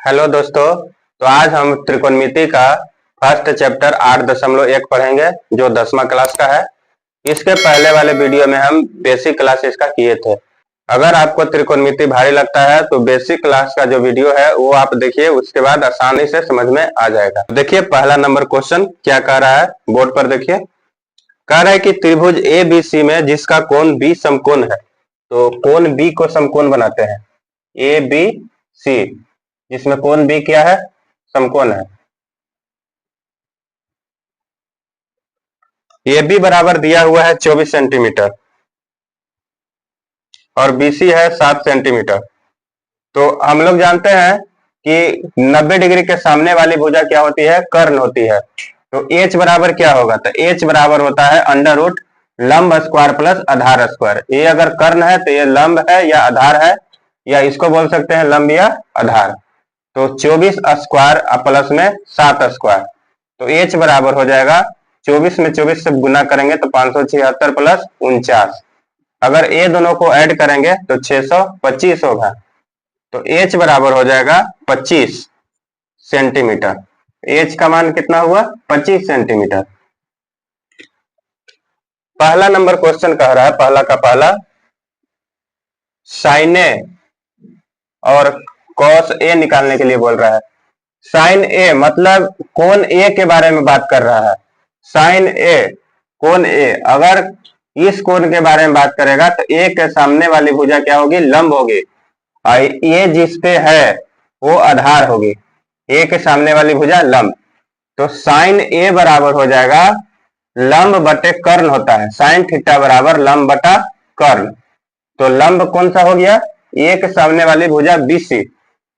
Hello दोस्तों। तो आज हम त्रिकोणमिति का फर्स्ट चैप्टर 8.1 पढ़ेंगे जो 10वां क्लास का है। इसके पहले वाले वीडियो में हम बेसिक क्लास इसका किए थे। अगर आपको त्रिकोणमिति भारी लगता है तो बेसिक क्लास का जो वीडियो है वो आप देखिए, उसके बाद आसानी से समझ में आ जाएगा। देखिए पहला नंबर क्वेश्चन क्या कह रहा है, बोर्ड पर देखिए। कह रहा है कि त्रिभुज ए बी सी में जिसका कोण बी समकोण है, तो कोण बी को समकोण बनाते हैं। ए बी सी जिसमें कोण बी क्या है, समकोण है। ए बी बराबर दिया हुआ है 24 सेंटीमीटर और बीसी है 7 सेंटीमीटर। तो हम लोग जानते हैं कि 90 डिग्री के सामने वाली भुजा क्या होती है, कर्ण होती है। तो एच बराबर क्या होगा, तो एच बराबर होता है अंडर रूट लंब स्क्वायर प्लस आधार स्क्वायर। ये अगर कर्ण है तो ये लंब है या आधार है, या इसको बोल सकते हैं लंब या आधार। तो 24 स्क्वायर प्लस में 7 स्क्वायर, तो एच बराबर हो जाएगा 24 में 24 से गुना करेंगे तो 576 प्लस 49। अगर ये दोनों को ऐड करेंगे तो 625 होगा। तो एच बराबर हो जाएगा 25 सेंटीमीटर। एच का मान कितना हुआ, 25 सेंटीमीटर। पहला नंबर क्वेश्चन कह रहा है, पहला का पहला, साइन ए और कॉस ए निकालने के लिए बोल रहा है। साइन ए मतलब कोण ए के बारे में बात कर रहा है। साइन ए, कोण ए, अगर इस कोण के बारे में बात करेगा तो ए के सामने वाली भुजा क्या होगी, लंब होगी, और ये जिस पे है वो आधार होगी। ए के सामने वाली भुजा लंब, तो साइन ए बराबर हो जाएगा लंब बटे कर्ण होता है। साइन थीटा बराबर लंब बटा कर्ण। तो लंब कौन सा हो गया, ए के सामने वाली भुजा बीसी,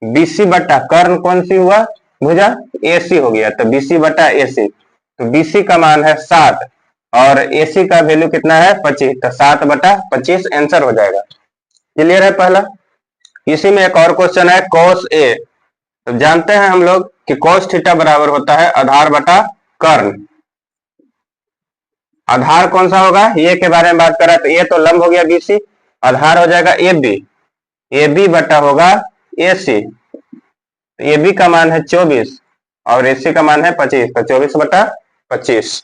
बीसी बटा कर्ण कौन सी हुआ भुजा, एसी हो गया। तो बीसी बटा एसी, तो बीसी का मान है 7 और एसी का वैल्यू कितना है 25, तो 7 बटा 25 आंसर हो जाएगा। क्लियर है पहला। इसी में एक और क्वेश्चन है कॉस ए। तो जानते हैं हम लोग कि कॉस थीटा बराबर होता है आधार बटा कर्ण। आधार कौन सा होगा, ये के बारे में बात कर रहा है, तो ये तो लंब हो गया बीसी, आधार हो जाएगा ए बी, ए बी बटा होगा ए सी। ए बी का मान है 24 और एसी का मान है 25, तो 24 बटा 25।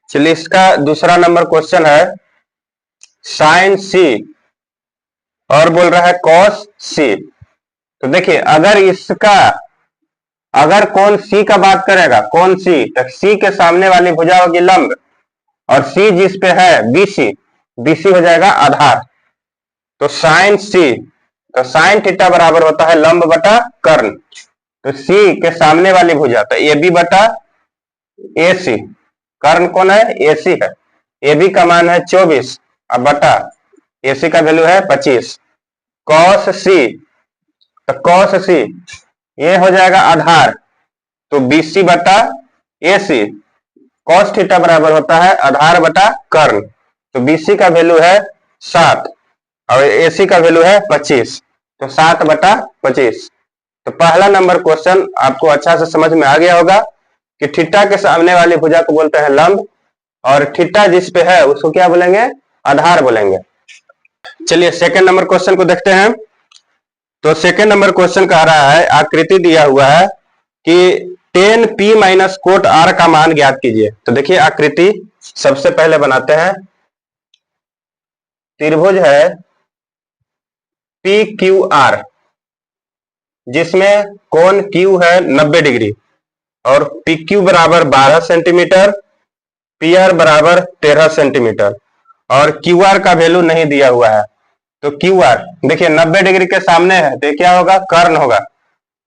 चलिए इसका दूसरा नंबर क्वेश्चन है साइन सी और बोल रहा है कॉस सी। तो देखिए अगर कोण सी का बात करेगा, कोण सी, तो सी के सामने वाली भुजा होगी लंब और सी जिस पे है बीसी, बीसी हो जाएगा आधार। तो साइन सी, तो साइन थीटा बराबर होता है लंब बटा कर्ण। तो सी के सामने वाली भुजा तो ए बी बटा ए सी, कर्ण कौन है, ए सी है। ए बी का मान है 24 और बटा ए सी का वैल्यू है 25। कॉस सी, तो कॉस सी ये हो जाएगा आधार, तो बीसी बटा ए सी, कॉस थीटा बराबर होता है आधार बटा कर्ण। तो बीसी का वैल्यू है 7 और एसी का वैल्यू है 25, तो 7 बटा 25। तो पहला नंबर क्वेश्चन आपको अच्छा से समझ में आ गया होगा कि थीटा के सामने वाली भुजा को बोलते हैं लंब और थीटा जिस पे है उसको क्या बोलेंगे, आधार बोलेंगे। चलिए सेकंड नंबर क्वेश्चन को देखते हैं। तो सेकंड नंबर क्वेश्चन कह रहा है, आकृति दिया हुआ है कि 10p माइनस कोट r का मान ज्ञात कीजिए। तो देखिए आकृति सबसे पहले बनाते हैं। त्रिभुज है PQR जिसमें कोण Q है 90 डिग्री और PQ बराबर 12 सेंटीमीटर, PR बराबर 13 सेंटीमीटर और QR का वैल्यू नहीं दिया हुआ है। तो QR देखिए 90 डिग्री के सामने है तो क्या होगा, कर्ण होगा।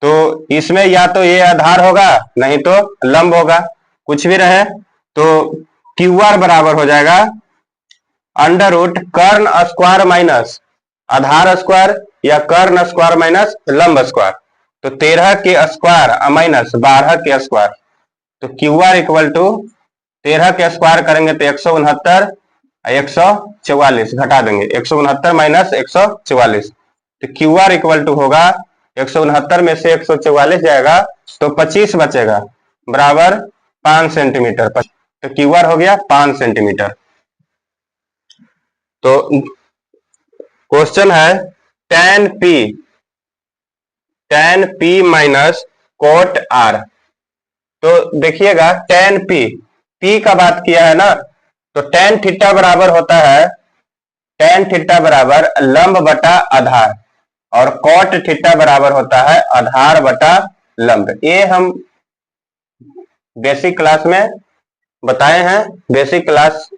तो इसमें या तो ये आधार होगा नहीं तो लंब होगा, कुछ भी रहे। तो QR बराबर हो जाएगा अंडर रूट कर्ण स्क्वायर माइनस आधार स्क्वायर या कर्ण स्क्वायर माइनस लंब स्क्वायर। तो 13 के स्क्वायर माइनस 12 के स्क्वायर, तो QR इक्वल टू 13 के स्क्वायर करेंगे तो 169, 144 घटा देंगे, 169 माइनस 144, तो QR इक्वल टू होगा 169 में से 144 जाएगा तो 25 बचेगा बराबर 5 सेंटीमीटर। तो QR हो गया 5 सेंटीमीटर। तो क्वेश्चन है tan p tan p minus cot r। तो देखिएगा tan p का बात किया है ना, तो tan थीटा बराबर होता है, tan थीटा बराबर लंब बटा आधार, और cot थीटा बराबर होता है आधार बटा लंब। ये हम बेसिक क्लास में बताए हैं, बेसिक क्लास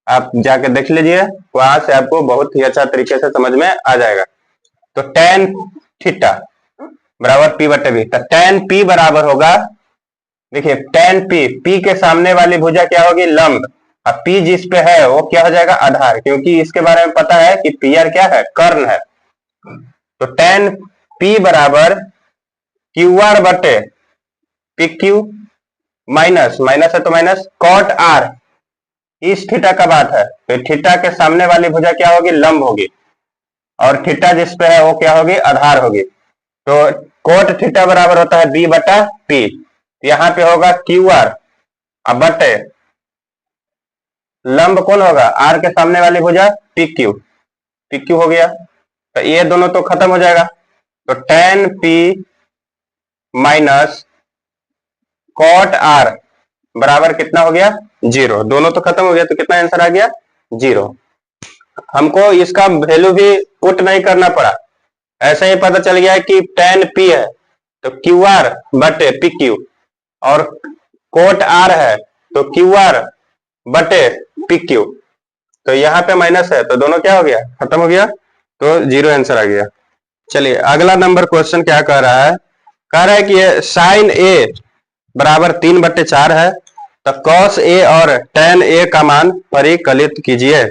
आप जाके देख लीजिए, वहां से आपको बहुत ही अच्छा तरीके से समझ में आ जाएगा। तो tan थीटा बराबर p बटे v, तो tan p बराबर होगा, देखिए tan p के सामने वाली भुजा क्या होगी, लंब, और p जिस पे है वो क्या हो जाएगा, आधार, क्योंकि इसके बारे में पता है कि pr क्या है, कर्ण है। तो tan p बराबर qr बटे pq माइनस, माइनस है तो माइनस cot r, इस थीटा का बात है, तो थीटा के सामने वाली भुजा क्या होगी, लंब होगी, और थीटा जिस पे है वो क्या होगी, आधार होगी। तो कोट थीटा बराबर होता है b बटा p, यहां पे होगा qr, अब बटे लंब कौन होगा, r के सामने वाली भुजा pq हो गया, तो ये दोनों तो खत्म हो जाएगा। तो tan p minus cot r बराबर कितना हो गया, 0, दोनों तो खत्म हो गया, तो कितना आंसर आ गया, 0। हमको इसका वैल्यू भी पुट नहीं करना पड़ा, ऐसे ही पता चल गया कि tan p है तो qr बटे pq, और cot r है तो qr बटे pq, तो यहाँ पे माइनस है तो दोनों क्या हो गया, खत्म हो गया, तो 0 आंसर आ गया। चलिए अगला नंबर क्वेश्चन क्या कह रहा है, कह रहा है कि sin a बराबर 3/4 है, तो cos a और tan a का मान परिकलित कीजिए।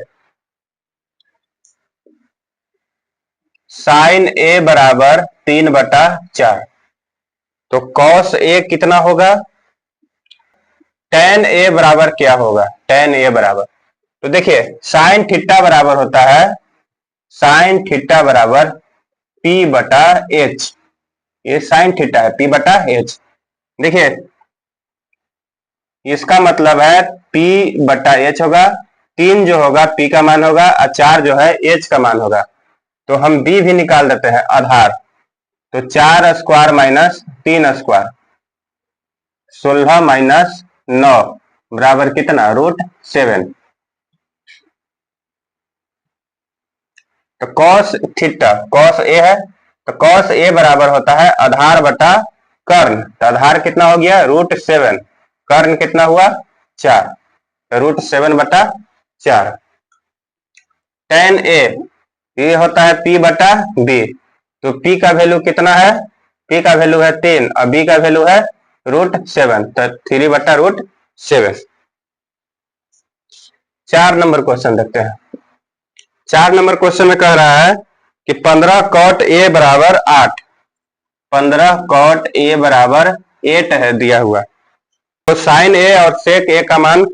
sin a बराबर 3/4, तो cos a कितना होगा, tan a बराबर क्या होगा, tan a बराबर, तो देखिए sin थीटा बराबर होता है, sin थीटा बराबर p बटा h, ये sin थीटा है, p बटा h। देखिए इसका मतलब है p बटा h होगा, 3 जो होगा p का मान होगा, और 4 जो है h का मान होगा, तो हम b भी निकाल देते हैं, आधार, तो 4 स्क्वायर माइनस 3 स्क्वायर, 16 माइनस 9 बराबर कितना, √7। तो cos थीटा, cos a है, तो cos a बराबर होता है आधार बटा कर्ण, तो आधार कितना हो गया, √7, कर्ण कितना हुआ, 4, तो √7/4। tan a ये होता है p बटा b, तो p का वैल्यू कितना है, p का वैल्यू है 3 और b का वैल्यू है √7, तो 3/√7। 4 नंबर क्वेश्चन देखते हैं। 4 नंबर क्वेश्चन में कह रहा है कि 15 cot a बराबर 8, 15 cot a बराबर 8 है दिया हुआ, तो sin a और sec a का मान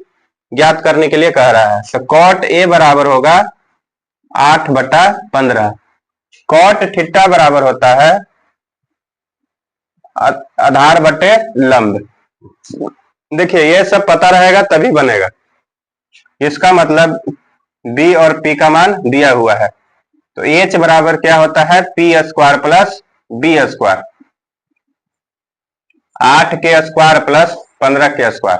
ज्ञात करने के लिए कह रहा है। तो cot a बराबर होगा 8/15, cot थीटा बराबर होता है आधार बटे लंब। देखिए ये सब पता रहेगा तभी बनेगा, इसका मतलब b और p का मान दिया हुआ है, तो h बराबर क्या होता है, p square plus b square, 8 के स्क्वायर प्लस 15 के स्क्वायर,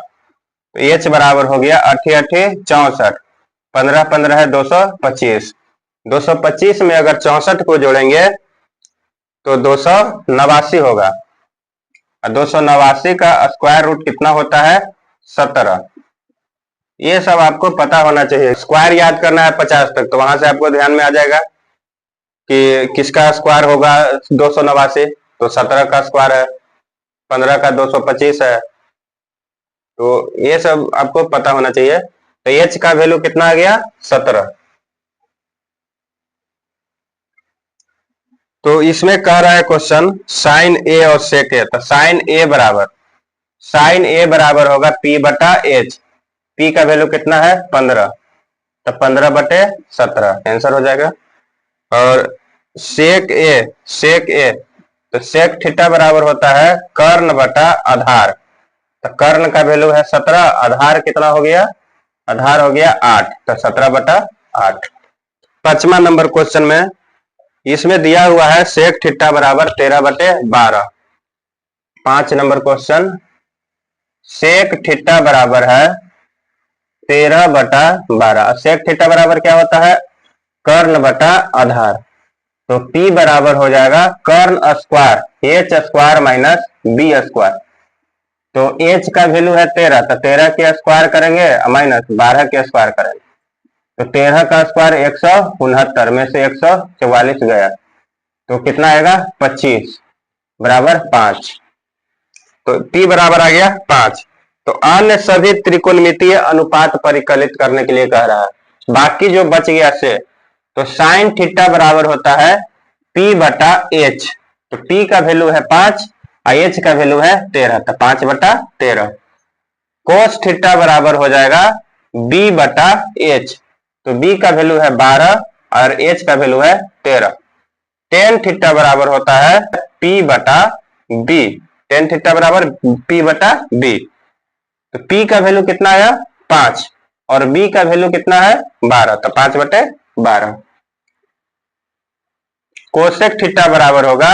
तो h बराबर हो गया 8 8 64, 15 15 है 225, 225 में अगर 64 को जोड़ेंगे तो 289 होगा, और 289 का स्क्वायर रूट कितना होता है, 17। ये सब आपको पता होना चाहिए, स्क्वायर याद करना है 50 तक, तो वहां से आपको ध्यान में आ जाएगा कि किसका स्क्वायर होगा 289, तो 17 का स्क्वायर है, 15 का 225 है, तो ये सब आपको पता होना चाहिए। तो h का वैल्यू कितना आ गया, 17। तो इसमें कह रहा है क्वेश्चन sin a और sec a, तो sin a बराबर होगा p बटा h, p का वैल्यू कितना है 15, तो 15/17 आंसर हो जाएगा। और sec a, तो sec थीटा बराबर होता है कर्ण बटा आधार, तो कर्ण का वैल्यू है 17, आधार कितना हो गया, आधार हो गया 8, तो 17/8। 5वां नंबर क्वेश्चन में इसमें दिया हुआ है सेक थीटा बराबर 13/12। 5 नंबर क्वेश्चन, सेक थीटा बराबर है 13/12। सेक थीटा बराबर क्या होता है? कर्ण बटा आधार। तो P बराबर हो जाएगा कर्ण square H square minus B square. तो h का वैल्यू है 13, तो 13 के स्क्वायर करेंगे माइनस 12 के स्क्वायर करेंगे, तो 13 का स्क्वायर 169 में से 144 गया, तो कितना आएगा? 25 बराबर 5। तो P बराबर आ गया 5। तो अन्य सभी त्रिकोणमितीय अनुपात परिकलित करने के लिए कह रहा है। बाकी जो बच गया से, तो साइन थीटा बराबर होता है P बटा H। तो P का वैल्यू है 5 और H का वैल्यू है 13, तो 5/13। कोस थीटा बराबर हो जाएगा B बटा H। तो B का वैल्यू है 12 और H का वैल्यू है 13। टेन थीटा बराबर होता है P बटा B। टेन थीटा बराबर P बटा B। तो P का वैल्यू कितना आया? 5 और B का वैल्यू कितना है? 12, तो 5/12। कोसेक थीटा बराबर होगा,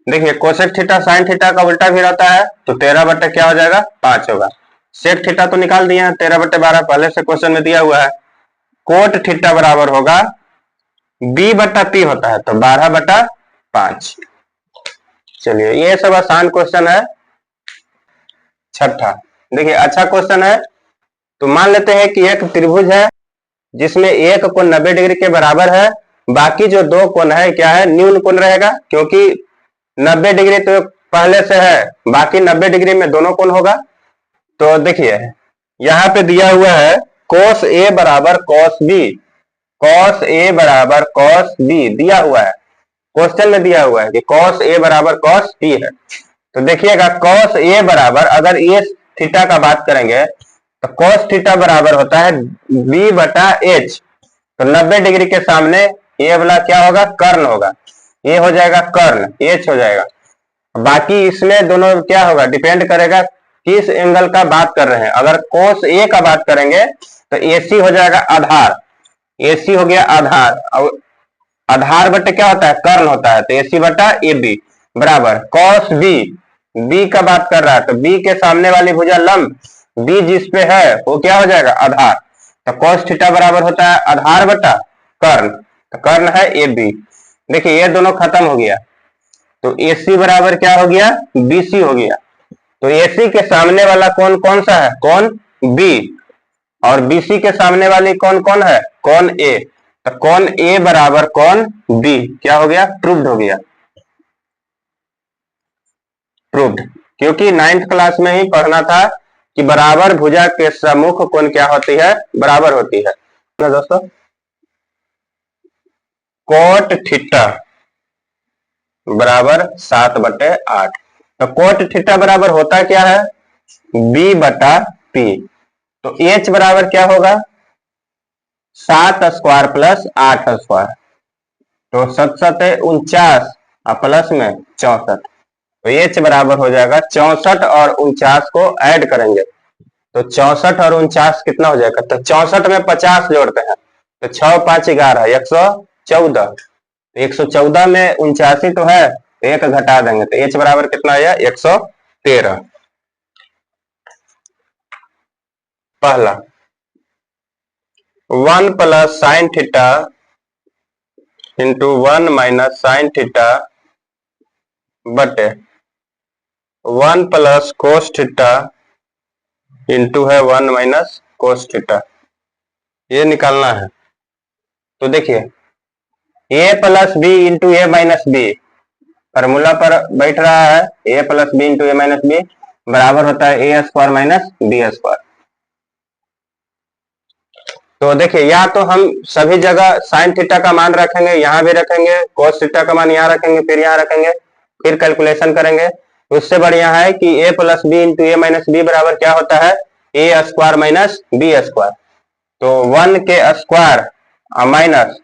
देखिए कोसेक थीटा साइन थीटा का उल्टा भी रहता है, तो 13 क्या हो जाएगा? 5 होगा। सेक थीटा तो निकाल दिए हैं, 13/12 पहले से क्वेश्चन में दिया हुआ है। कोट थीटा बराबर होगा B बटा P होता है, तो 12/5। चलिए ये सब आसान क्वेश्चन है। छठा, देखिए अच्छा क्वेश्चन है। तो मान लेते हैं कि एक त्रिभुज है जिसमें एक कोण 90 डिग्री के बराबर है, बाकी जो दो कोण है क्या है? न्यून कोण रहेगा, क्योंकि 90 डिग्री तो पहले से है, बाकी 90 डिग्री में दोनों कोण होगा। तो देखिए यहां पे दिया हुआ है cos A बराबर cos B। cos A बराबर cos B दिया हुआ है, क्वेश्चन में दिया हुआ है कि cos A बराबर cos B है। तो देखिएगा cos A बराबर, अगर ये थीटा का बात करेंगे तो cos थीटा बराबर होता है B बटा H। तो 90 डिग्री के सामने ये वाला क्या होगा? कर्ण होगा। ये हो जाएगा कर्ण, H हो जाएगा। बाकी इसमें दोनों क्या होगा? डिपेंड करेगा किस एंगल का बात कर रहे हैं। अगर cos A का बात करेंगे तो AC हो जाएगा आधार। AC हो गया आधार, और आधार बटे क्या होता है? कर्ण होता है, तो AC बटा AB बराबर cos B। B का बात कर रहा है, तो B के सामने वाली भुजा लंब B जिस पे है वो क्या हो जाएगा? आधार। तो cos थीटा बराबर होता है आधार बटा कर्ण, तो कर्ण है AB। देखिए ये दोनों खत्म हो गया, तो AC बराबर क्या हो गया? BC हो गया। तो AC के सामने वाला कोण कौन सा है? कोण B। और BC के सामने वाली कोण कौन है? कोण A। तो कोण A बराबर कोण B क्या हो गया? प्रूव्ड हो गया। प्रूव्ड, क्योंकि 9th क्लास में ही पढ़ना था कि बराबर भुजा के सम्मुख कोण क्या होती है? बराबर होती है ना दोस्तों। कोट थीटा बराबर 7/8। तो कोट थीटा बराबर होता क्या है? B बटा P। तो H बराबर क्या होगा? 7 स्क्वायर प्लस 8 स्क्वायर, तो 7×7 = 49 और प्लस में 64। तो H बराबर हो जाएगा 64 और 49 को ऐड करेंगे, तो 64 और 49 कितना हो जाएगा? तो 64 में 50 जोड़ते हैं, तो 6 5 11 114। 114 में 79 तो है, तो 1 घटा देंगे, तो H बराबर कितना आया? 113। पहला 1 plus sine theta into 1 minus sine theta बटे 1 प्लस कोस थीटा इंटू है 1 माइनस कोस थीटा, ये निकालना है। तो देखिए a plus b into a minus b formula पर बैठ रहा है, a plus b into a minus b बराबर होता है a square minus B square. तो देखिए या तो हम सभी जगह साइन थीटा का मान रखेंगे, यहां भी रखेंगे, कोस थीटा का मान यहाँ रखेंगे, फिर यहाँ रखेंगे, फिर कैलकुलेशन करेंगे। उससे बढ़िया है कि a plus b into a minus b बराबर क्या होता है? A square minus B square. तो 1 के स्क्वायर माइनस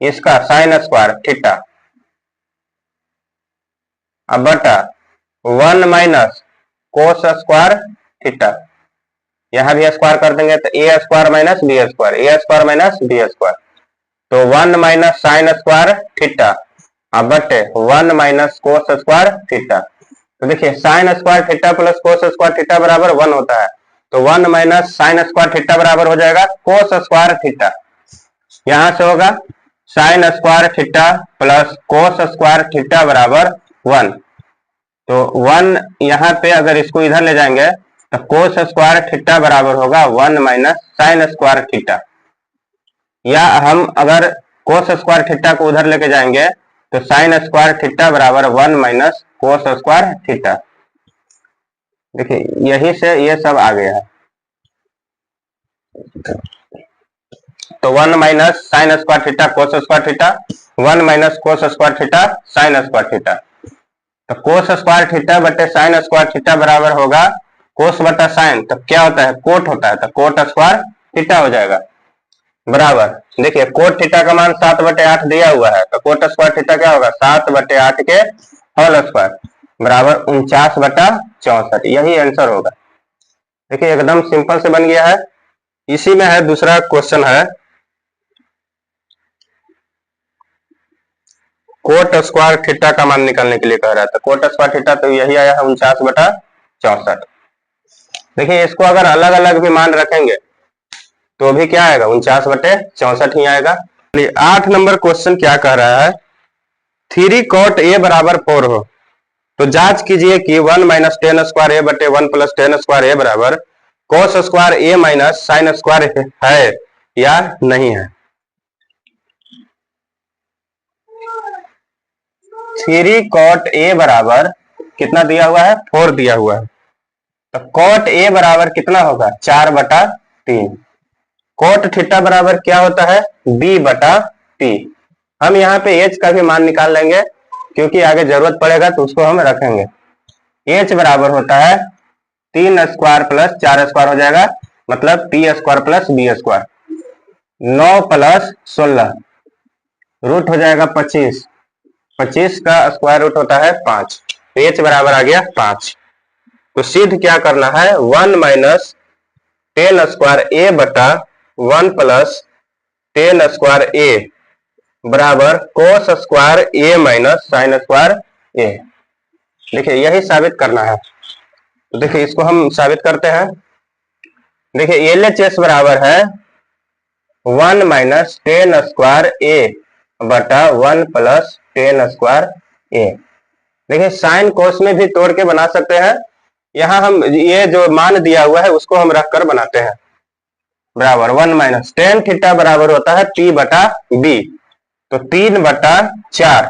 इसका साइन स्क्वायर थीटा बटा 1 माइनस कोस स्क्वायर थीटा, यहां भी स्क्वायर कर देंगे, तो A square minus B square, A square minus B square. तो 1 माइनस साइन स्क्वायर थीटा बटे 1 माइनस कोस स्क्वायर थीटा। तो देखिए sign square theta plus cos square theta बराबर 1 होता है, तो 1 माइनस साइन स्क्वायर थीटा बराबर हो जाएगा कोस स्क्वायर थीटा। यहां से होगा sign square theta plus cos square theta बराबर 1। तो 1 यहाँ पे अगर इसको इधर ले जाएंगे तो कोस स्क्वायर थीटा बराबर होगा 1 माइनस साइन स्क्वायर थीटा, या हम अगर कोस स्क्वायर थीटा को उधर लेके जाएंगे तो साइन स्क्वायर थीटा बराबर 1 माइनस कोस स्क्वायर थीटा। देखिए यही से ये सब आ गया है। तो 1 minus sign square theta cos square theta, 1 minus cos square theta sine square theta. तो कोस स्क्वायर थीटा बटे साइन स्क्वायर थीटा बराबर होगा कोस बटा साइन, तो क्या होता है कोट होता है, तो कोट स्क्वायर थीटा हो जाएगा बराबर। देखिए कोट थीटा का मान 7/8 दिया हुआ है, तो कोट स्क्वायर थीटा क्या होगा 7/8 के होल स्क्वायर बराबर 49/64। यही आंसर होगा। देखिए एकदम सिंपल से बन गया है। इसी में है दूसरा क्वेश्चन है कोट स्क्वायर थीटा का मान निकालने के लिए कह रहा था। कोट स्क्वायर थीटा तो यही आया है 49/64। देखिए इसको अगर अलग अलग भी मान रखेंगे तो भी क्या आएगा 49/64 ही आएगा। 8 नंबर क्वेश्चन क्या कह रहा है 3 cot a बराबर 4 हो तो जांच कीजिए कि 1 माइनस टेन स्क्वायर ए बटे 1 प्लस टेन स्क्वायर ए बराबर कोस स्क्वायर ए माइनस साइन स्क्वायर है या नहीं है। 3 cot a बराबर कितना दिया हुआ है 4 दिया हुआ है, तो cot a बराबर कितना होगा 4/3। कोट थीटा बराबर क्या होता है b/t। हम यहाँ पे h का भी मान निकाल लेंगे क्योंकि आगे जरूरत पड़ेगा तो उसको हम रखेंगे। h बराबर होता है 3 स्क्वायर प्लस 4 स्क्वायर हो जाएगा, मतलब p square plus b square. 9 plus 16 root हो जाएगा 25, 25 का स्क्वायर रूट होता है 5, तो h बराबर आ गया 5। तो सिद्ध क्या करना है 1 माइनस टेन स्क्वायर ए बटा 1 प्लस टेन स्क्वायर ए बराबर कोस स्क्वायर ए माइनस साइन स्क्वायर ए। देखिए यही साबित करना है, तो देखिए इसको हम साबित करते हैं। देखिए LHS बराबर है 1 माइनस टेन स्क्वायर ए बटा 1 प्लस टेन स्क्वायर ए। देखिए साइन कोस में भी तोड़ के बना सकते हैं, यहाँ हम ये जो मान दिया हुआ है उसको हम रखकर बनाते हैं बराबर 1 माइनस टेन थीटा बराबर होता है p/b, तो 3/4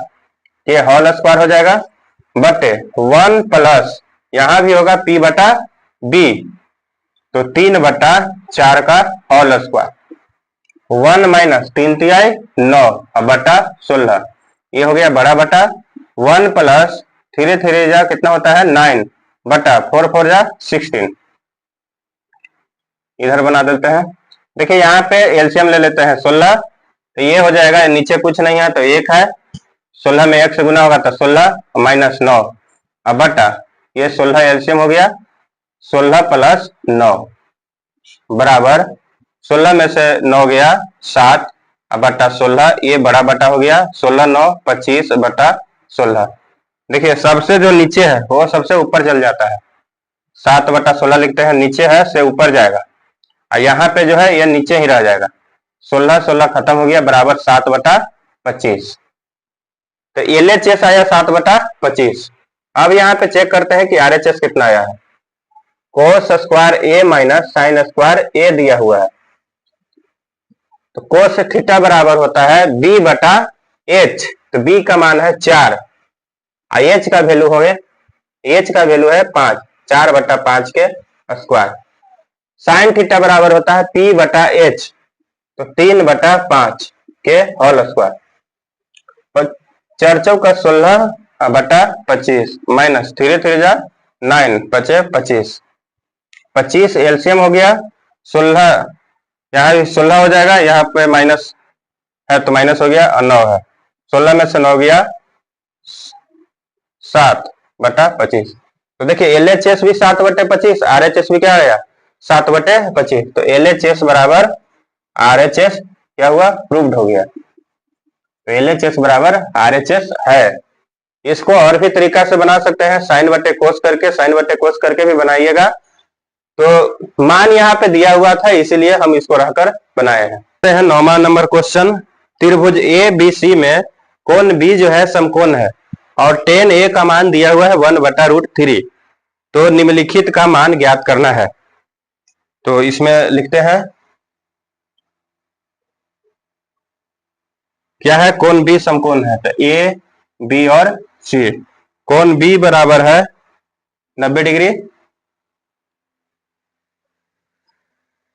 ये होल स्क्वायर हो जाएगा बटे 1 प्लस यहां भी होगा p/b, तो 3/4 का होल स्क्वायर 1 माइनस 3 तिहाई 9 बटा 16, ये हो गया बड़ा बटा 1 प्लस 3 3 जा कितना होता है 9 बटा 4 4 जा 16। इधर बना देते हैं। देखिए यहाँ पे एलसीएम ले लेते हैं 16, तो ये हो जाएगा नीचे कुछ नहीं है तो 1 है, 16 में 1 से गुना होगा तो 16 माइनस 9 अब बटा ये 16 एलसीएम हो गया 16 प्लस 9 बराबर 16 में से 9 गया 7 अब बटा 16, ये बड़ा बटा हो गया 16 9 25 बटा 16। देखिए सबसे जो नीचे है वो सबसे ऊपर चल जाता है, 7/16 लिखते हैं, नीचे है से ऊपर जाएगा, और यहाँ पे जो है ये नीचे ही रह जाएगा। 16 16 खत्म हो गया बराबर 7/25, तो LHS आया 7/25। अब यहाँ पे चेक करते हैं कि RHS कितना आया है। कोस स्क्वायर ए माइनस साइन स्क्वायर ए दिया हुआ है, तो कोस थीटा बराबर होता है b/h, तो b का मान है 4, h का वैल्यू हो गया h का वैल्यू है 5, 4/5 के स्क्वायर। साइन थीटा बराबर होता है p/h, तो 3/5 के होल स्क्वायर। 4 चौका 16/25 माइनस 3 3 जा 9 बचे 25, 25 एलसीएम हो गया 16, यहाँ भी 16 हो जाएगा, यहाँ पे माइनस है तो माइनस हो गया और 9 है, 16 में से 9 गया 7/25। तो देखिए LHS भी 7/25, RHS भी क्या आया 7/25, तो LHS बराबर RHS क्या हुआ प्रूव्ड हो गया। तो LHS बराबर RHS है। इसको और भी तरीका से बना सकते हैं, साइन बटे कोस करके, साइन बटे कोस करके भी बनाइएगा। तो मान यहाँ पे दिया हुआ था इसीलिए हम इसको रहकर बनाए हैं। 9वां नंबर क्वेश्चन, त्रिभुज ABC में कोण B जो है समकोण है और tan A का मान दिया हुआ है 1/√3। तो निम्नलिखित का मान ज्ञात करना है। तो इसमें लिखते हैं क्या है, कोण B समकोण है। तो A, B और C। कोण B बराबर है 90 डिग्री,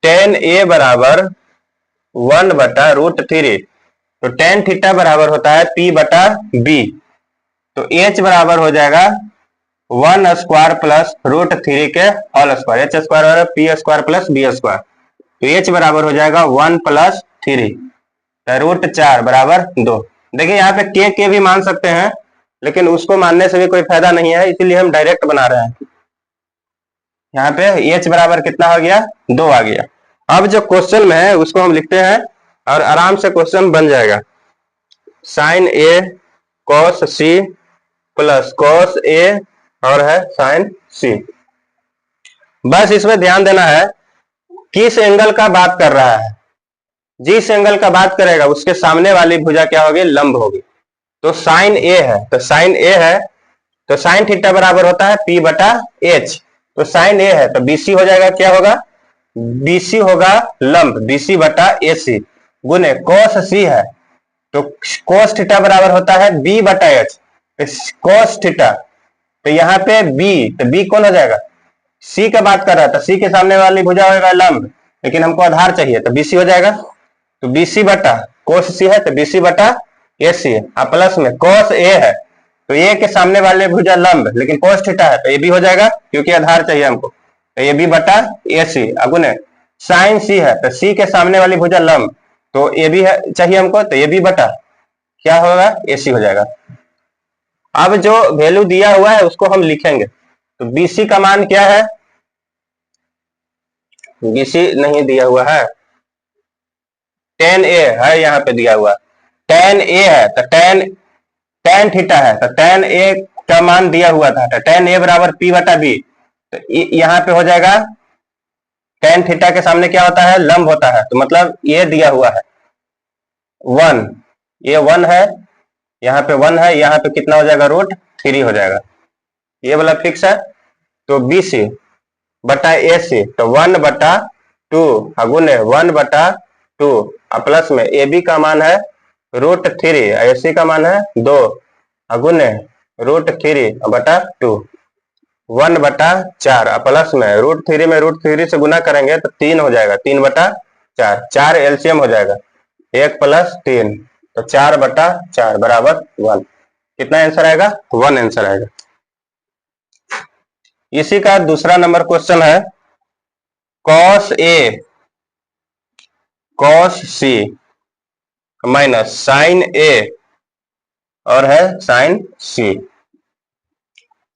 tan A बराबर 1/√3। तो tan थीटा बराबर होता है P/B। तो H बराबर हो जाएगा 1 स्क्वायर प्लस √3 के होल स्क्वायर। H स्क्वायर और P square plus B square. तो H बराबर हो जाएगा 1 + 3 √4 बराबर 2। देखिए यहाँ पे के भी मान सकते हैं, लेकिन उसको मानने से भी कोई फायदा नहीं है, इसीलिए हम डायरेक्ट बना रहे हैं। यहाँ पे H बराबर कितना हो गया, 2 आ गया। अब जो क्वेश्चन में है उसको हम लिखते हैं और आराम से क्वेश्चन बन जाएगा। Sine A cos C plus cos A और है साइन C। बस इसमें ध्यान देना है किस एंगल का बात कर रहा है। जिस एंगल का बात करेगा उसके सामने वाली भुजा क्या होगी, लंब होगी। तो साइन A है, तो साइन A है तो साइन थीटा बराबर होता है P/H। तो साइन A है तो BC हो जाएगा, क्या होगा, BC होगा लंब, BC/AC गुने cos C है तो cos थीटा बराबर होता है B/H। cos थीटा, तो यहाँ पे B, तो B कौन हो जाएगा, C का बात कर रहा था, C के सामने वाली भुजा होगा लंब, लेकिन हमको आधार चाहिए तो BC हो जाएगा। तो BC बटा cos C है तो BC/AC प्लस में cos A है तो A के सामने वाले भुजा लंब, लेकिन cos थीटा है तो AB हो जाएगा क्योंकि आधार चाहिए हमको। तो AB/AC अगुने साइन C है तो C के सामने वाली भुजा लंब, तो AB है चाहिए हमको, तो AB बटा क्या होगा, AC हो जाएगा। अब जो वैल्यू दिया हुआ है उसको हम लिखेंगे। तो BC का मान क्या है, BC नहीं दिया हुआ है, tan A है यहाँ पे दिया हुआ, tan A है तो tan थीटा है तो tan A का मान दिया हुआ था, तो tan A बराबर P/B। तो यहाँ पे हो जाएगा tan थीटा के सामने क्या होता है, लंब होता है, तो मतलब ये दिया हुआ है 1, ये 1 है, यहाँ पे 1 है, यहाँ पे कितना हो जाएगा, √3 हो जाएगा, ये वाला फिक्स है। तो BC/AC तो 1/2 गुने 1/2 प्लस में AB का मान है √3, AC का मान है 2 गुने √3/2 1/4 प्लस में √3 से गुना करेंगे तो 3 हो जाएगा, 3/4, 4 LCM हो जाएगा, 1 + 3 तो 4/4 बराबर 1। कितना आंसर आएगा, 1 आंसर आएगा। इसी का दूसरा नंबर क्वेश्चन है, cos A cos C minus sine A और है साइन C।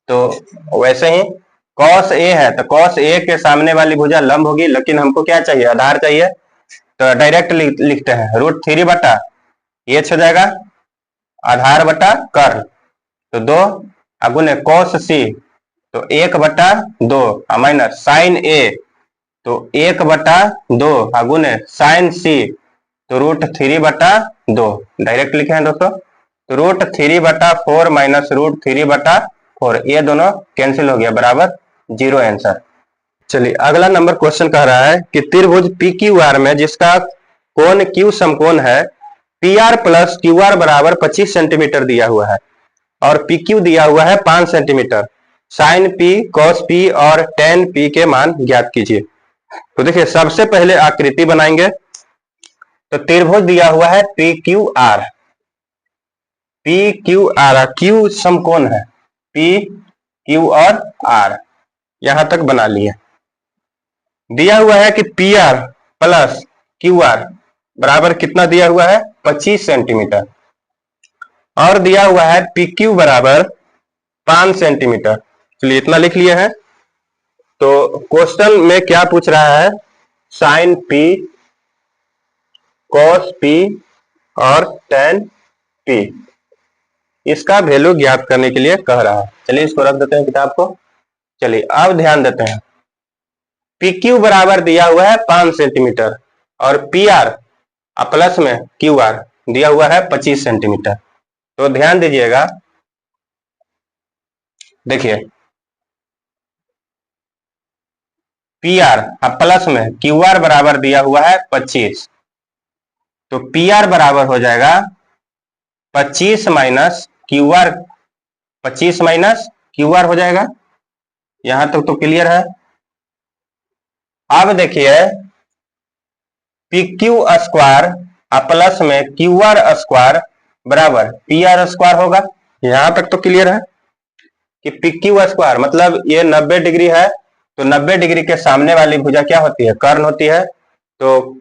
तो वैसे ही cos A है तो cos A के सामने वाली भुजा लंब होगी, लेकिन हमको क्या चाहिए, आधार चाहिए, तो डायरेक्ट लिखते हैं √3/H हो जाएगा, आधार बटा कर्ल, तो 2 अगुने cos C तो 1/2 माइनस साइन A तो 1/2 अगुने साइन C तो √3/2 डायरेक्ट लिखे हैं दोस्तों। तो √3/4 माइनस √3/4 ये दोनों कैंसिल हो गया, बराबर 0 आंसर। चलिए अगला नंबर क्वेश्चन कह रहा है कि त्रिभुज PQR में जिसका कोण Q समकोण है, PR + QR बराबर 25 सेंटीमीटर दिया हुआ है और PQ दिया हुआ है 5 centimetre. Sine P cos P और tan P के मान ज्ञात कीजिए। तो देखिए सबसे पहले आकृति बनाएंगे। तो त्रिभुज दिया हुआ है PQR, Q समकोण है, P Q और R यहां तक बना लिए। दिया हुआ है कि PR + QR बराबर कितना दिया हुआ है, 25 सेंटीमीटर, और दिया हुआ है PQ बराबर 5 सेंटीमीटर। चलिए इतना लिख लिए हैं। तो क्वेश्चन में क्या पूछ रहा है, साइन P cos P और tan पी, इसका वैल्यू ज्ञात करने के लिए कह रहा है। चलिए इसको रख देते हैं किताब को। चलिए अब ध्यान देते हैं, पी क्यू बराबर दिया हुआ है 5 सेंटीमीटर और पी आर प्लस में क्यू आर दिया हुआ है 25 सेंटीमीटर। तो ध्यान दीजिएगा, देखिए पी आर प्लस में क्यू आर बराबर दिया हुआ है 25, तो पी आर बराबर हो जाएगा 25 minus Q R, 25 minus Q R हो जाएगा। यहां तक तो क्लियर है। अब देखिए पी क्यू स्क्वायर प्लस में क्यू आर स्क्वायर बराबर पी आर स्क्वायर होगा। यहां तक तो क्लियर है कि पी क्यू स्क्वायर मतलब ये 90 डिग्री है, तो 90 डिग्री के सामने वाली भुजा क्या होती है? कर्ण होती है। तो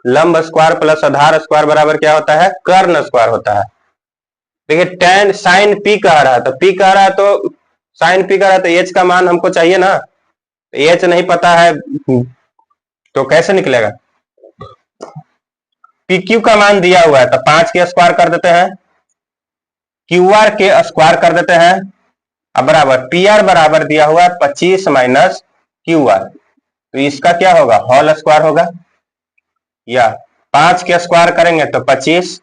लंब स्क्वायर प्लस आधार स्क्वायर बराबर क्या होता है? कर्ण स्क्वायर होता है। देखिए टेन साइन पी कह रहा है, तो पी कह रहा है तो साइन पी कह रहा है, तो एच का मान हमको चाहिए ना, एच नहीं पता है तो कैसे निकलेगा? पी क्यू का मान दिया हुआ है तो 5 के स्क्वायर कर देते हैं, क्यू आर के स्क्वायर कर देते हैं, अब बराबर पी आर बराबर दिया हुआ है 25 माइनस क्यू आर, तो इसका क्या होगा? होल स्क्वायर होगा। या 5 के स्क्वायर करेंगे तो 25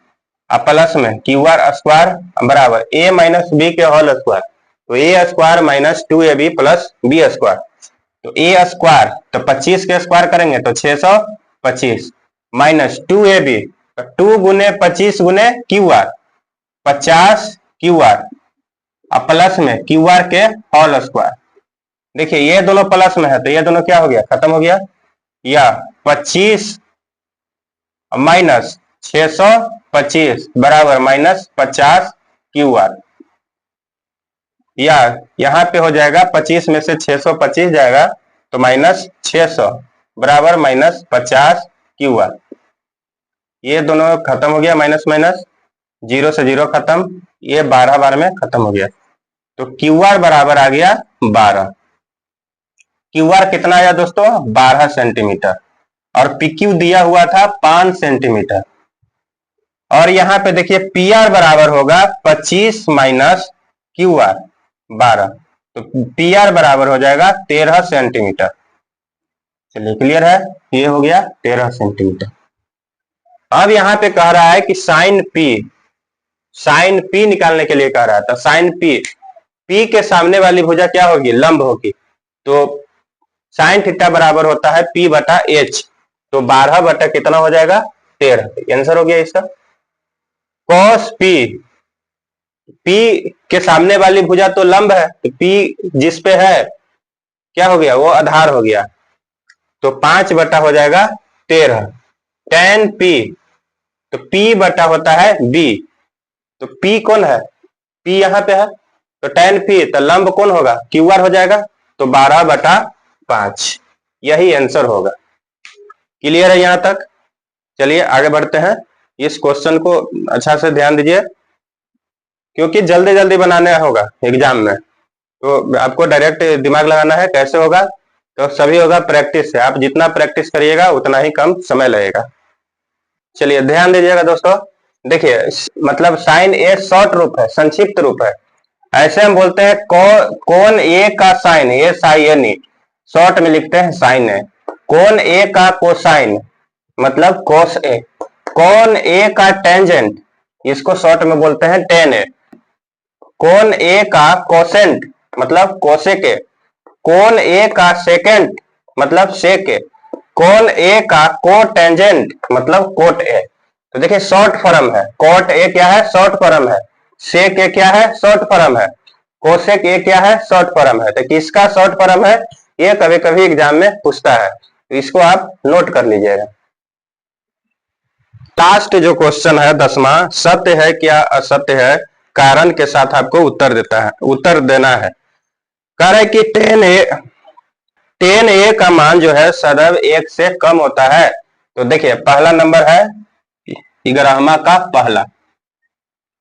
प्लस में क्यू आर स्क्वायर बराबर ए माइनस बी के होल स्क्वायर, तो A square minus 2ab plus B square, तो ए स्क्वायर तो 25 के स्क्वायर करेंगे तो 625 माइनस 2ab, 2 गुने 25 गुने Q R 50 Q R plus में क्यू आर के होल स्क्वायर। देखिए ये दोनों प्लस में है तो ये दोनों क्या हो गया? खत्म हो गया। या 25 माइनस 625 बराबर माइनस 50 क्यू आर, या यहां पे हो जाएगा 25 में से 625 जाएगा तो माइनस 600 बराबर माइनस 50 क्यू आर। ये दोनों खत्म हो गया, माइनस माइनस, 0 से 0 खत्म, ये 12 बार में खत्म हो गया, तो क्यू आर बराबर आ गया 12। क्यू आर कितना आया दोस्तों? 12 सेंटीमीटर, और पी क्यू दिया हुआ था 5 सेंटीमीटर, और यहां पे देखिए पी आर बराबर होगा 25 माइनस क्यू आर 12, तो पी आर बराबर हो जाएगा 13 सेंटीमीटर। चलिए क्लियर है, ये हो गया 13 सेंटीमीटर। अब यहां पे कह रहा है कि साइन पी निकालने के लिए कह रहा था। साइन पी के सामने वाली भुजा क्या होगी? लंब होगी, तो साइन थीटा बराबर होता है पी बटा एच, तो 12 बटा कितना हो जाएगा? 13। आंसर हो गया इसका। कॉस पी के सामने वाली भुजा तो लंब है, तो पी जिस पे है क्या हो गया? वो आधार हो गया, तो 5 बटा हो जाएगा 13। टेन पी, तो पी बटा होता है बी, तो पी कौन है? पी यहां पे है, तो टेन पी, तो लंब कौन होगा? क्यू आर हो जाएगा, तो 12 बटा 5, यही आंसर होगा। क्लियर है यहां तक? चलिए आगे बढ़ते हैं। इस क्वेश्चन को अच्छा से ध्यान दीजिए, क्योंकि जल्दी जल्दी बनाने होगा एग्जाम में, तो आपको डायरेक्ट दिमाग लगाना है। कैसे होगा? तो सभी होगा प्रैक्टिस से, आप जितना प्रैक्टिस करिएगा उतना ही कम समय लगेगा। चलिए ध्यान दीजिएगा दोस्तों, देखिए मतलब साइन ए शॉर्ट रूप है, संक्षिप्त रूप है। ऐसे हम बोलते हैं कोण ए का साइन, ए साइन ए, शॉर्ट में लिखते हैं साइन ए। कोण ए का कोसाइन मतलब कोस ए। कोण ए का टेंजेंट, इसको शॉर्ट में बोलते हैं टेन ए। कोण ए का कोसेंट मतलब कोसेक ए। कोण ए का सेकेंट मतलब सेक ए। कोण ए का कोटेंजेंट मतलब कोट ए। तो देखिए शॉर्ट फॉर्म है, कोट ए क्या है? शॉर्ट फॉर्म है। सेक ए क्या है? शॉर्ट फॉर्म है। कोसेक ए क्या है? शॉर्ट फॉर्म है। तो किसका शॉर्ट फॉर्म है? ये कभी कभी एग्जाम में पूछता है, तो इसको आप नोट कर लीजिएगा। लास्ट जो क्वेश्चन है 10वां, सत्य है क्या असत्य है, कारण के साथ आपको उत्तर देना है। कह रहा है कि टेन ए का मान जो है सदैव 1 से कम होता है। तो देखिए पहला नंबर है 11वां का पहला,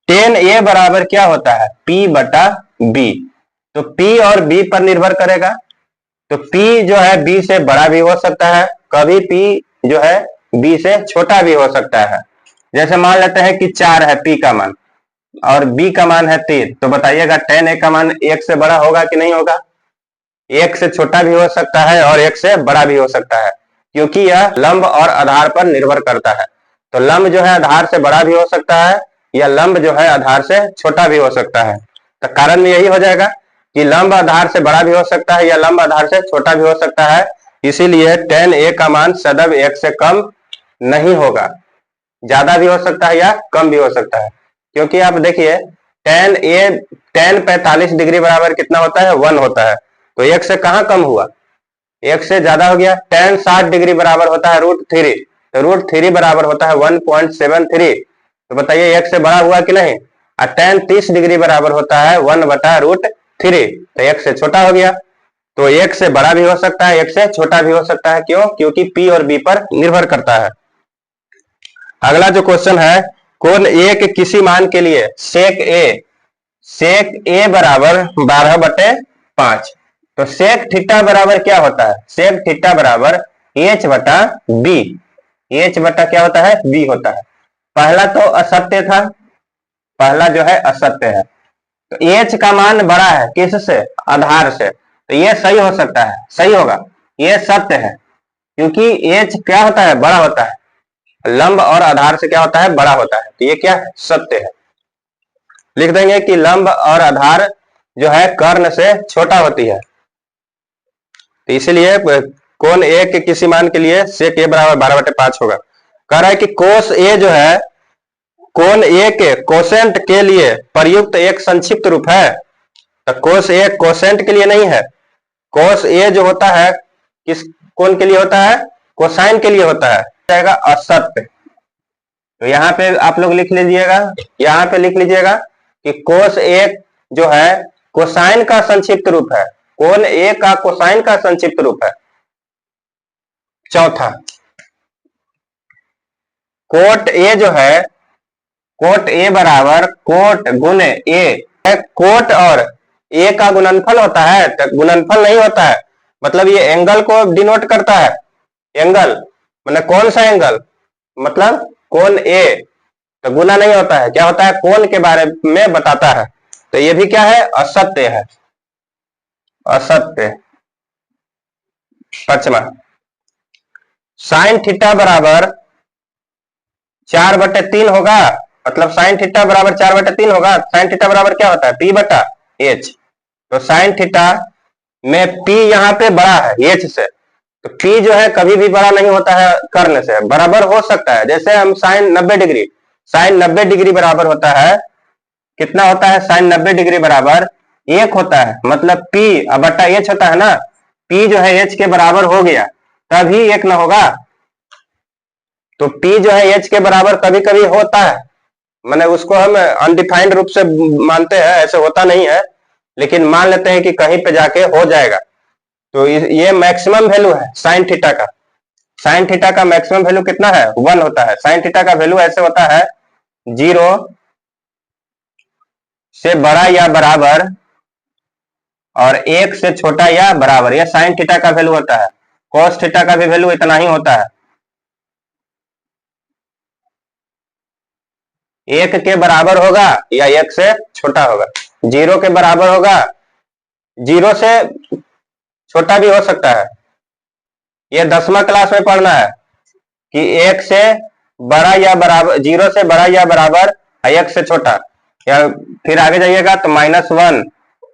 टेन ए बराबर क्या होता है? P बटा B, तो P और B पर निर्भर करेगा। तो P जो है B से बड़ा भी हो सकता है, कभी P जो है B से छोटा भी हो सकता है। जैसे मान लेते हैं कि 4 है P का मान, और b का मान है 3, तो बताइएगा tan a का मान 1 से बड़ा होगा कि नहीं होगा? 1 से छोटा भी हो सकता है और 1 से बड़ा भी हो सकता है, क्योंकि यह लंब और आधार पर निर्भर करता है। तो लंब जो है आधार से बड़ा भी हो सकता है या लंब जो है आधार से छोटा भी हो सकता है। तो कारण में यही हो जाएगा कि लंब आधार से बड़ा भी हो सकता है या लंब आधार से छोटा भी हो सकता है, इसीलिए tan a का मान सदैव 1 से कम नहीं होगा, ज्यादा भी हो सकता है या कम भी हो सकता है। क्योंकि आप देखिए tan 45 डिग्री बराबर कितना होता है? 1 होता है, तो 1 से कहां कम हुआ? 1 से ज्यादा हो गया। tan 60 डिग्री बराबर होता है √3, तो √3 बराबर होता है 1.73, तो बताइए 1 से बड़ा हुआ कि नहीं? और tan 30 डिग्री बराबर होता है 1/√3, तो 1 से छोटा हो गया। तो 1 से बड़ा भी हो सकता है, 1 से छोटा भी हो सकता है। क्यों? क्योंकि P और B पर निर्भर करता है। अगला जो क्वेश्चन है, कोण A के किसी मान के लिए sec A बराबर 12/5, तो सेक थीटा बराबर क्या होता है? सेक थीटा बराबर h/b, h बटा क्या होता है? b होता है। पहला तो असत्य था, पहला जो है असत्य है, तो h का मान बड़ा है किससे? आधार से, तो ये सही हो सकता है, सही होगा, ये सत्य है, क्योंकि h क्या होता है? बड़ा होता है, लंब और आधार से क्या होता है? बड़ा होता है, तो ये क्या है? सत्य है। लिख देंगे कि लंब और आधार जो है कर्ण से छोटा होती है, तो इसीलिए कोण ए के किसी मान के लिए सेक ए बराबर 12/5 होगा। कह रहा है कि कोस ए जो है कोण ए के कोसेंट के लिए प्रयुक्त एक संक्षिप्त रूप है, तो कोस ए कोसेंट के लिए नहीं है। कोस ए जो होता है किस कोण के लिए होता है? कोसाइन के लिए होता है, जाएगा असत्य। तो यहाँ पे आप लोग लिख लीजिएगा, यहाँ पे लिख लीजिएगा कि कोस ए जो है कोसाइन का संक्षिप्त रूप है, कोण ए का कोसाइन का संक्षिप्त रूप है। चौथा, कोट ए जो है, कोट ए बराबर कोट गुने ए, कोट और ए का गुणनफल होता है, तो गुणनफल नहीं होता है, मतलब ये एंगल को डिनोट करता है। एंगल मतलब कौन सा एंगल? मतलब कोण ए, तो गुना नहीं होता है, क्या होता है? कोण के बारे में बताता है, तो ये भी क्या है? असत्य है, असत्य। पांचवा, साइन थीटा बराबर 4/3 होगा, मतलब साइन थीटा बराबर 4/3 होगा। साइन थीटा बराबर क्या होता है? P/H, तो साइन थीटा में P यहाँ पे बड़ा है H से, तो P जो है कभी भी बड़ा नहीं होता है कर्ण से, बराबर हो सकता है। जैसे हम साइन 90 डिग्री, साइन 90 डिग्री बराबर होता है कितना होता है? साइन 90 डिग्री बराबर 1 होता है, मतलब P/H होता है ना, P जो है H के बराबर हो गया तभी 1 ना होगा। तो P जो है H के बराबर कभी कभी होता है, मैंने उसको हम अनडिफाइंड रूप से मानते हैं, ऐसे होता नहीं है, लेकिन मान लेते हैं कि कहीं पे जाके हो जाएगा। तो ये मैक्सिमम वैल्यू है साइन थीटा का। साइन थीटा का मैक्सिमम वैल्यू कितना है? 1 होता है। साइन थीटा का वैल्यू ऐसे होता है 0 से बड़ा या बराबर और 1 से छोटा या बराबर, यह साइन थीटा का वैल्यू होता है। कॉस थीटा का भी वैल्यू इतना ही होता है, 1 के बराबर होगा या 1 से छोटा होगा, 0 के बराबर होगा, 0 से छोटा भी हो सकता है। ये 10वां क्लास में पढ़ना है कि 1 से बड़ा या बराबर, 0 से बड़ा या बराबर, 1 से छोटा, या फिर आगे जाइएगा तो -1,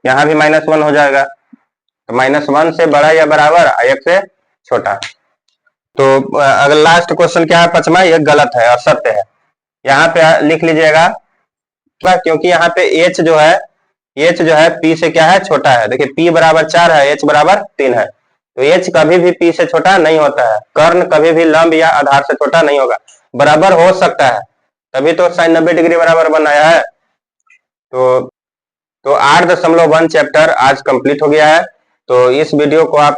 यहाँ भी -1 हो जाएगा, तो -1 से बड़ा या बराबर, 1 से छोटा। तो अगर लास्ट क्वेश्चन क्या है? 5वां, ये गलत है, असत्य है। यहाँ पे लिख लीजिएगा, क्योंकि यहाँ पे h जो है P से क्या है? छोटा है। देखिए P बराबर 4 है, h बराबर 3 है, तो h कभी भी P से छोटा नहीं होता है। कर्ण कभी भी लंब या आधार से छोटा नहीं होगा, बराबर हो सकता है, तभी तो साइन 90 डिग्री बराबर बनाया है। तो 8.1 चैप्टर आज कंप्लीट हो गया है। तो इस वीडियो को आप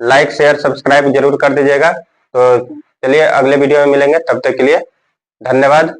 लाइक शेयर सब्सक्राइब जरूर कर दीजिएगा। तो चलिए अगले वीडियो में मिलेंगे, तब तक के लिए धन्यवाद।